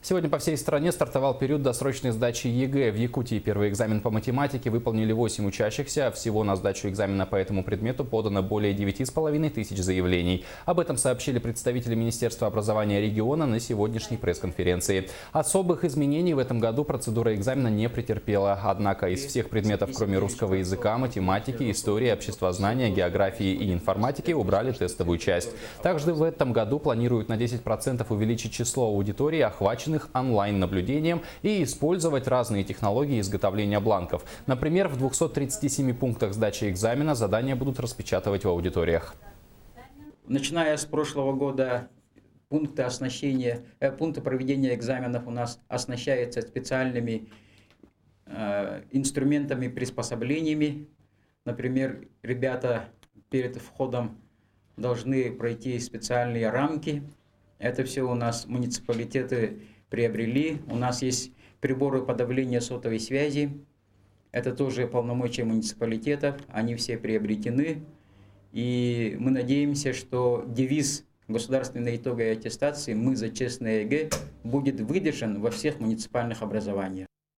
Сегодня по всей стране стартовал период досрочной сдачи ЕГЭ. В Якутии первый экзамен по математике выполнили 8 учащихся. Всего на сдачу экзамена по этому предмету подано более 9,5 тысяч заявлений. Об этом сообщили представители Министерства образования региона на сегодняшней пресс-конференции. Особых изменений в этом году процедура экзамена не претерпела. Однако из всех предметов, кроме русского языка, математики, истории, обществознания, географии и информатики, убрали тестовую часть. Также в этом году планируют на 10% увеличить число аудиторий, охваченных онлайн-наблюдением, и использовать разные технологии изготовления бланков. Например, в 237 пунктах сдачи экзамена задания будут распечатывать в аудиториях. Начиная с прошлого года пункты проведения экзаменов у нас оснащаются специальными инструментами, приспособлениями. Например, ребята перед входом должны пройти специальные рамки. Это все у нас муниципалитеты приобрели. У нас есть приборы подавления сотовой связи. Это тоже полномочия муниципалитетов. Они все приобретены. И мы надеемся, что девиз государственной итоговой аттестации «Мы за честное ЕГЭ» будет выдержан во всех муниципальных образованиях.